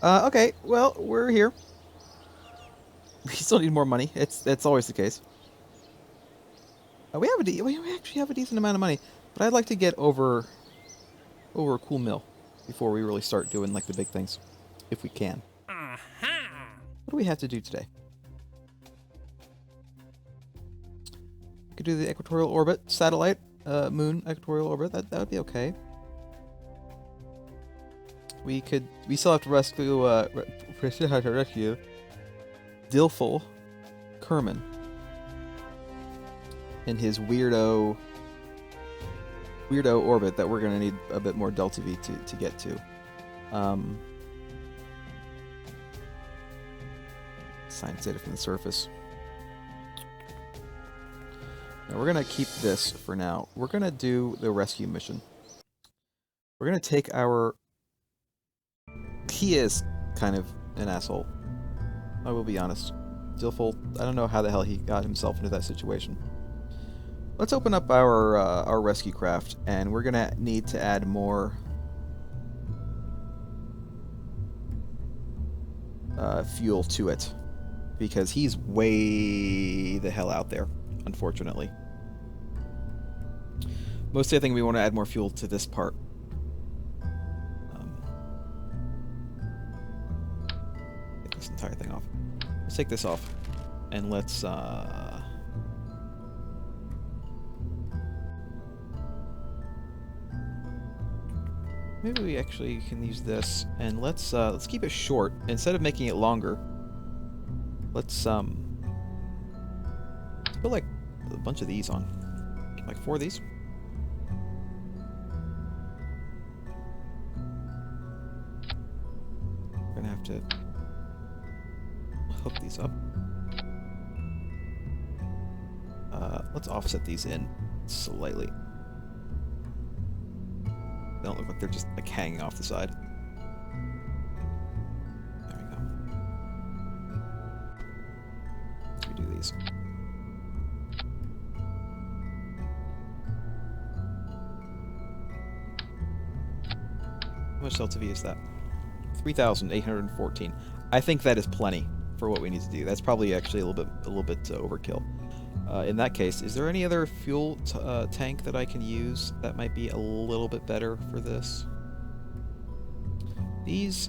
Okay, well, we're here. We still need more money. It's always the case. We actually have a decent amount of money, but I'd like to get over a cool mill before we really start doing like the big things, if we can. What do we have to do today? We could do the equatorial orbit satellite, moon equatorial orbit. That would be okay. We still have to rescue Dilfal Kerman in his weirdo orbit that we're gonna need a bit more delta V to get to. Science data from the surface. Now we're gonna keep this for now. We're gonna do the rescue mission. We're gonna take our... He is kind of an asshole. I will be honest. Dilfal, I don't know how the hell he got himself into that situation. Let's open up our rescue craft, and we're gonna need to add more fuel to it, because he's way the hell out there, unfortunately. Mostly I think we want to add more fuel to this part. Get this entire thing off. Let's take this off, and let's maybe we actually can use this, and let's keep it short instead of making it longer. Let's put like a bunch of these on, like 4 of these. We're gonna have to hook these up. Let's offset these in slightly. They don't look like they're just like hanging off the side. There we go. Let's redo these. How much delta V is that? 3,814. I think that is plenty for what we need to do. That's probably actually a little bit overkill. In that case, is there any other fuel tank that I can use that might be a little bit better for this? This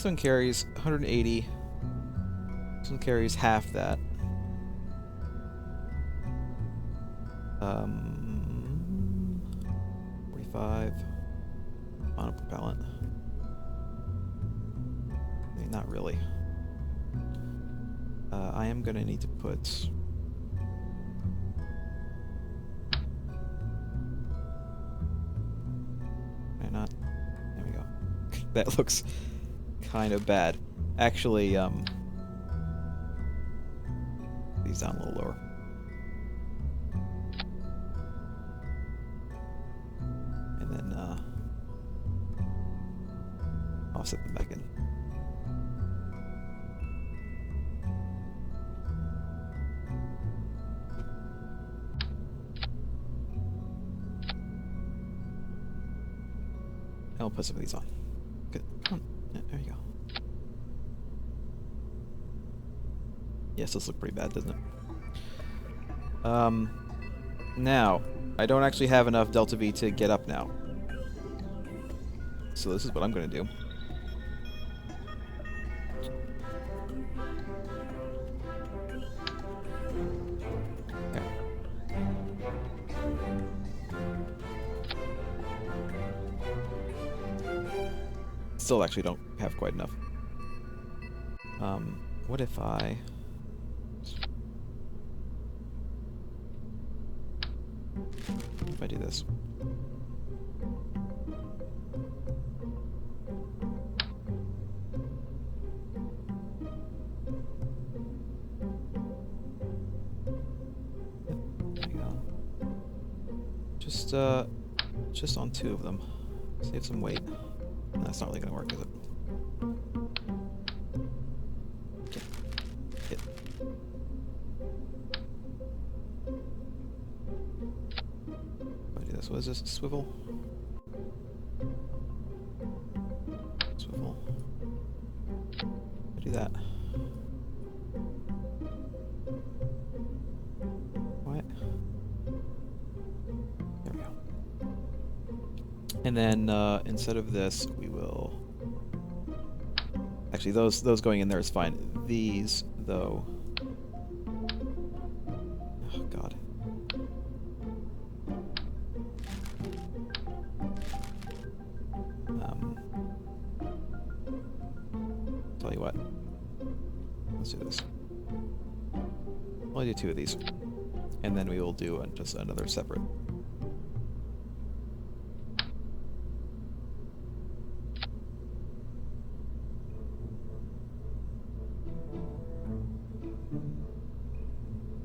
one carries 180. This one carries half that. 45 monopropellant. I mean, not really. I am gonna need to put... Not. There we go. That looks kind of bad. Actually, these down a little lower. And then, offset them back in. I'll put some of these on. Good. Come on. Yeah, there you go. Yes, this looks pretty bad, doesn't it? Now, I don't actually have enough delta V to get up now. So this is what I'm going to do. Still actually don't have quite enough. What if I... do this? There you go. Just on 2 of them. Save some weight. That's not really gonna work, is it? Hit. If I do this, what is this? Swivel. Swivel. that. What? There we go. And then instead of this, we will... Actually, those going in there is fine. These, though... Oh, God. Tell you what. Let's do this. We'll only do 2 of these. And then we will do just another separate.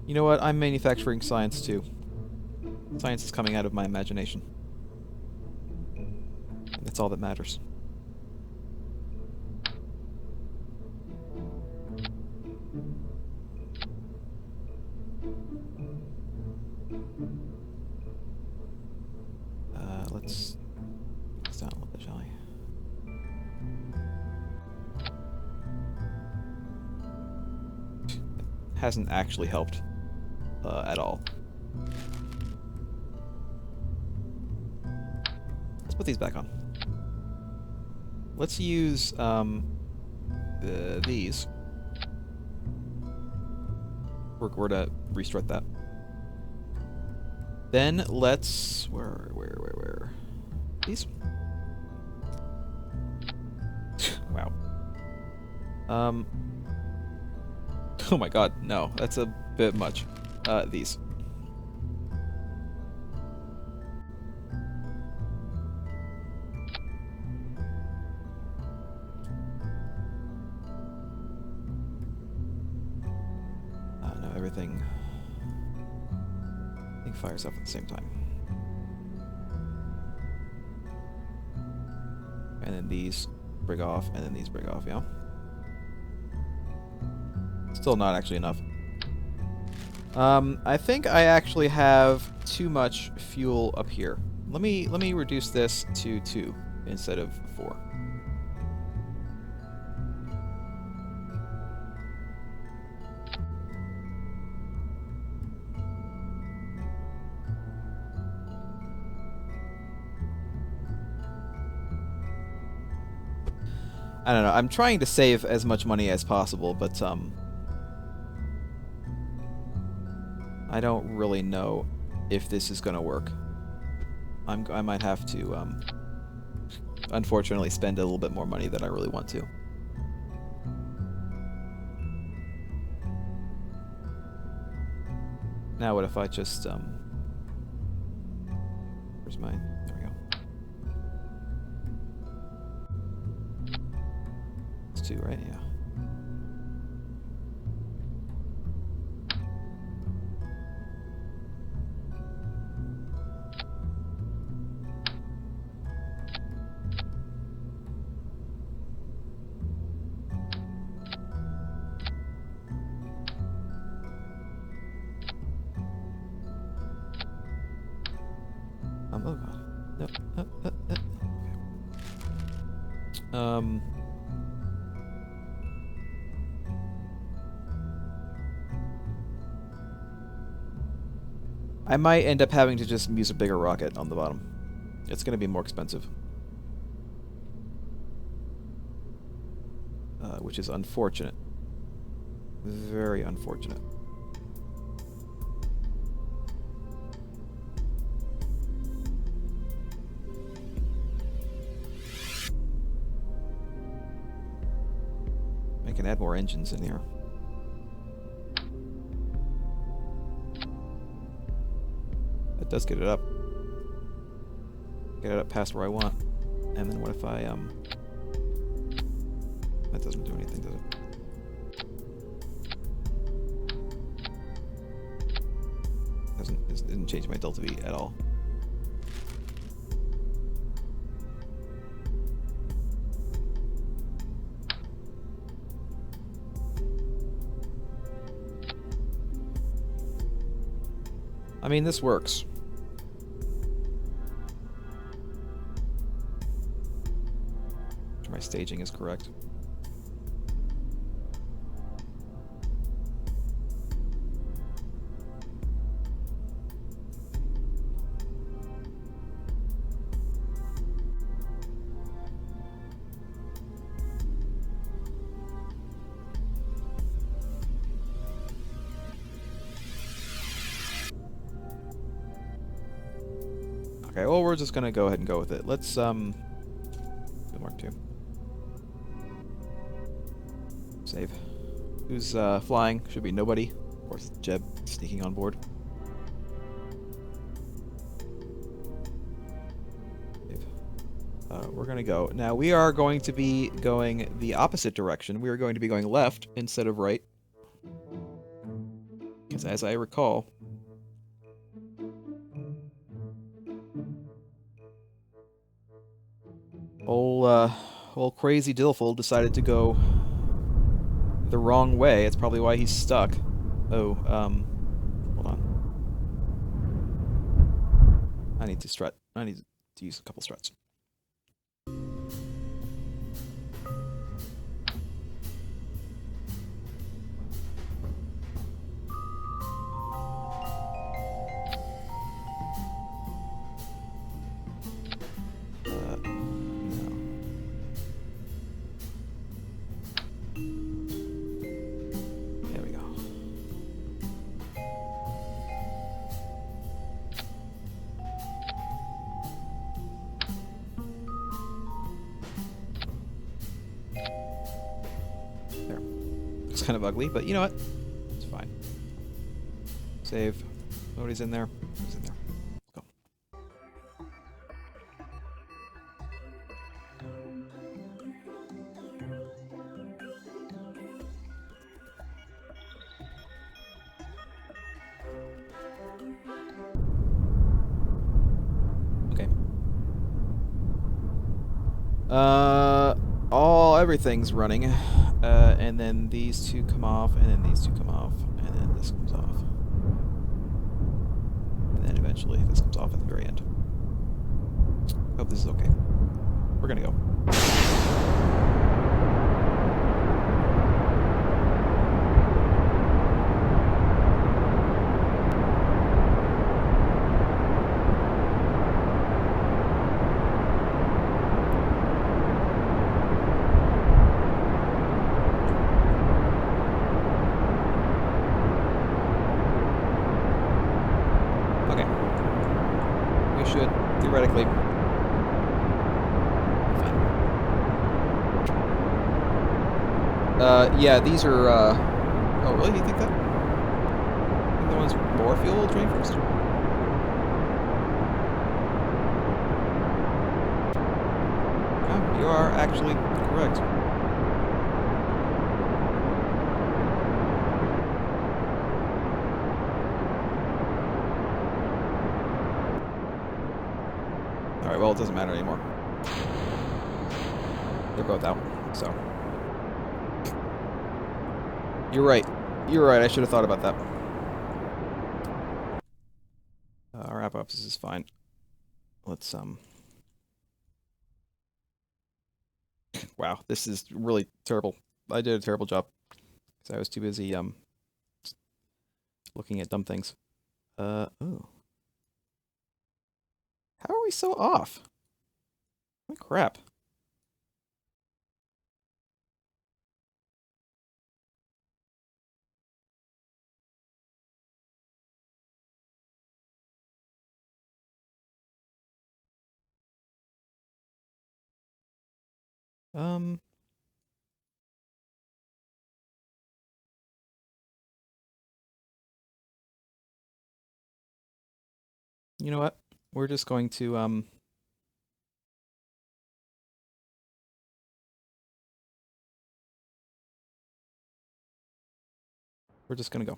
You know what? I'm manufacturing science too. Science is coming out of my imagination. And that's all that matters. Let's put this down a little bit, shall we? Hasn't actually helped at all. Let's put these back on. Let's use these. We're to restart that. Then let's where these. Wow. Oh my God, no, that's a bit much. These. No, everything fires up at the same time. And then these brig off, and then these brig off, yeah? Still not actually enough. I think I actually have too much fuel up here. Let me reduce this to 2 instead of 4. I don't know. I'm trying to save as much money as possible, but I don't really know if this is gonna work. I might have to unfortunately spend a little bit more money than I really want to. Now what if I just where's my... There we go. It's 2, right? Yeah. Oh God. No. I might end up having to just use a bigger rocket on the bottom. It's going to be more expensive. Which is unfortunate. Very unfortunate. I can add more engines in here. That does get it up. Get it up past where I want. And then what if I, that doesn't do anything, does it? It didn't change my delta V at all. I mean, this works. My staging is correct. Okay, well, we're just gonna go ahead and go with it. Let's, Mark II. Save. Who's, flying? Should be nobody. Of course, Jeb sneaking on board. Save. We're gonna go. Now, we are going to be going the opposite direction. We are going to be going left instead of right. Because as I recall... Old crazy Dilfal decided to go the wrong way. It's probably why he's stuck. Oh, hold on. I need to strut. I need to use a couple struts. Kind of ugly, but you know what? It's fine. Save. Nobody's in there. Who's in there? Go. Okay. Everything's running. And then these two come off, and then these two come off, and then this comes off. And then eventually this comes off at the very end. Hope this is okay. We're gonna go. Theoretically. Yeah, these are, oh, really? You think that? I think the ones with more fuel will drain first? Yeah, you are actually correct. Alright, well, it doesn't matter anymore. They're both out, so. You're right. You're right, I should have thought about that. Wrap up, this is fine. Let's, wow, this is really terrible. I did a terrible job. Because I was too busy, looking at dumb things. Oh. How are we so off? What crap? You know what? We're just going to, we're just gonna go.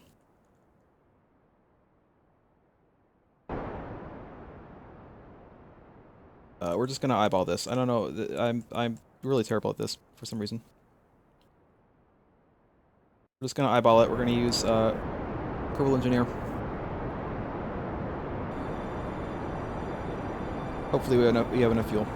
We're just gonna eyeball this. I don't know. I'm really terrible at this for some reason. We're just gonna eyeball it. We're gonna use Kerbal Engineer. Hopefully we have enough fuel.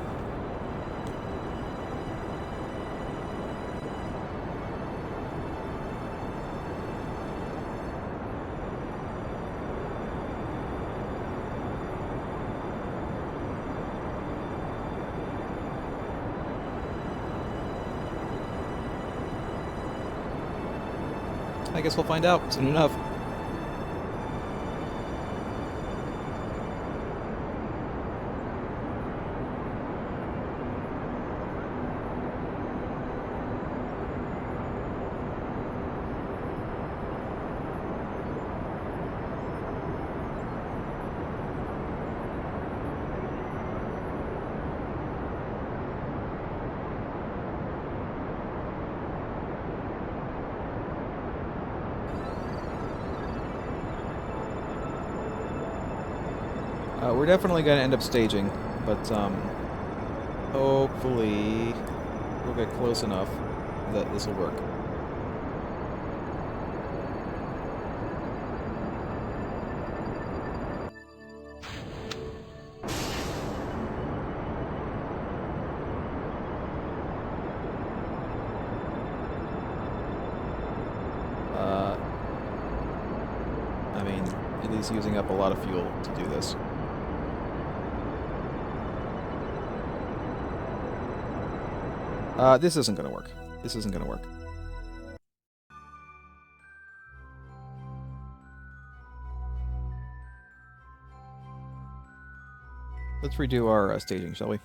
I guess we'll find out soon enough. We're definitely going to end up staging, but hopefully we'll get close enough that this will work. I mean, it is using up a lot of fuel to do this. This isn't going to work. This isn't going to work. Let's redo our staging, shall we?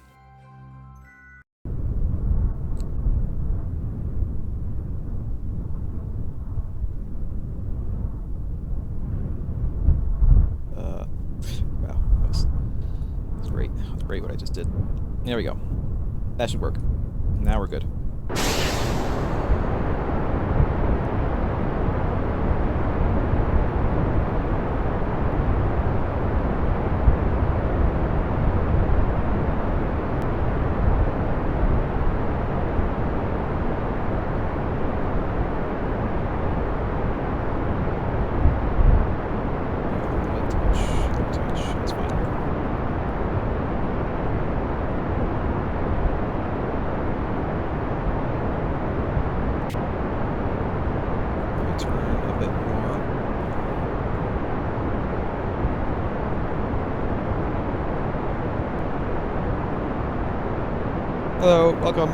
Wow, that's great. That's great what I just did. There we go. That should work. Now we're good. Hello, welcome.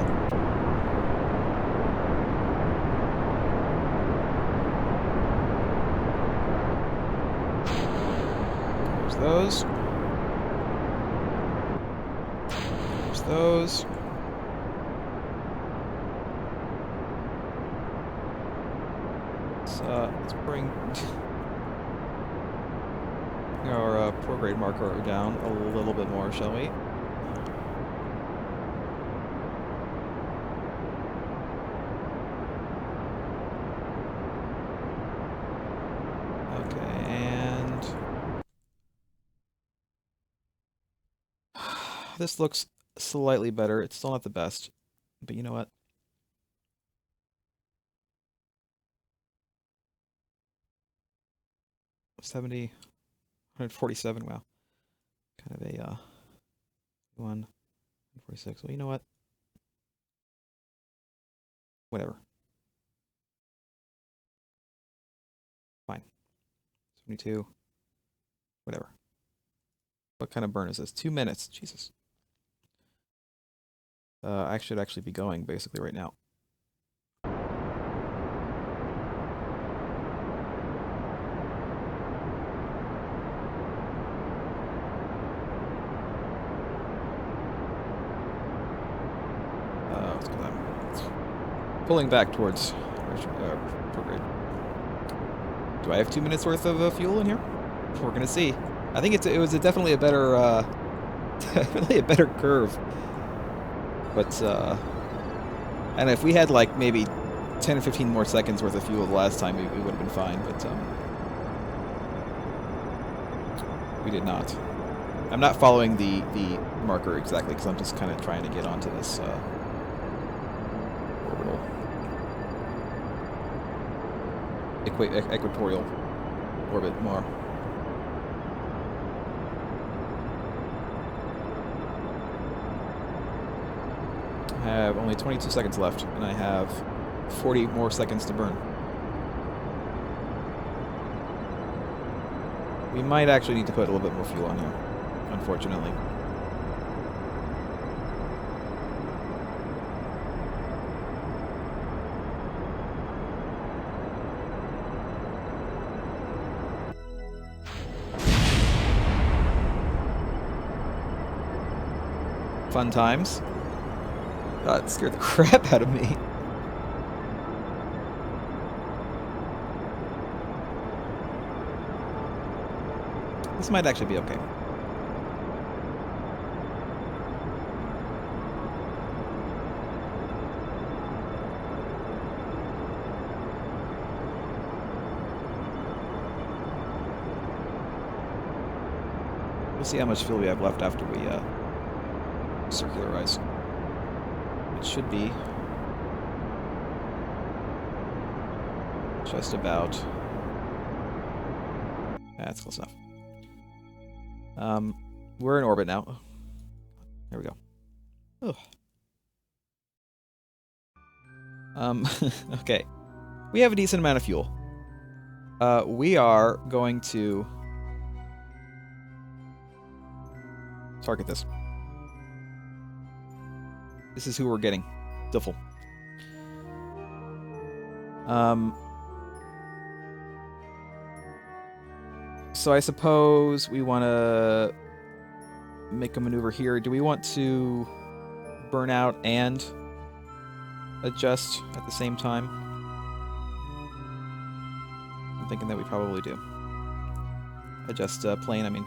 There's those. There's those. Let's bring our prograde marker down a little bit more, shall we? This looks slightly better. It's still not the best, but you know what? $70, 147. Wow, kind of a 146. Well, you know what? Whatever. Fine. 72. Whatever. What kind of burn is this? 2 minutes. Jesus. I should actually be going basically right now. Because I'm pulling back towards prograde. Do I have 2 minutes worth of fuel in here? We're gonna see. I think it was definitely a better definitely a better curve. But, and if we had, like, maybe 10 or 15 more seconds worth of fuel the last time, we would have been fine, but, we did not. I'm not following the marker exactly, because I'm just kind of trying to get onto this, orbital. Equatorial orbit more. I have only 22 seconds left, and I have 40 more seconds to burn. We might actually need to put a little bit more fuel on here, unfortunately. Fun times. That scared the crap out of me. This might actually be okay. We'll see how much fuel we have left after we circularize. It should be just about. That's close enough. We're in orbit now. There we go. Okay. We have a decent amount of fuel. We are going to target this. This is who we're getting. Dilfal. So I suppose we want to make a maneuver here. Do we want to burn out and adjust at the same time? I'm thinking that we probably do. Adjust plane, I mean.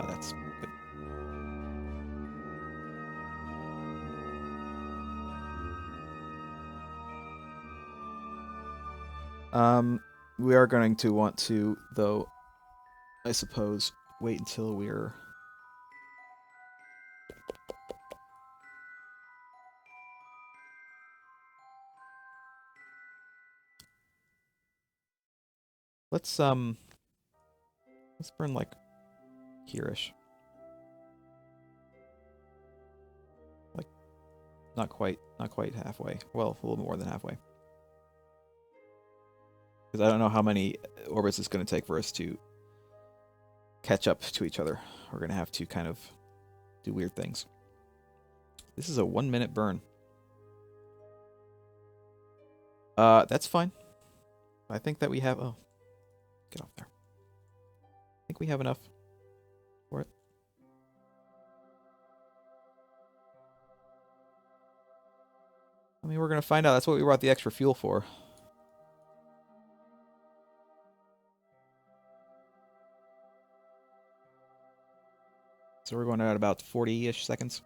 That's good. We are going to want to, though, I suppose, wait until we're... Let's burn, like, here-ish. Like, not quite halfway. Well, a little more than halfway. Because I don't know how many orbits it's going to take for us to catch up to each other. We're going to have to kind of do weird things. This is a 1-minute burn. That's fine. I think that we have... Oh, get off there. I think we have enough for it. I mean, we're going to find out. That's what we brought the extra fuel for. So we're going at about 40-ish seconds.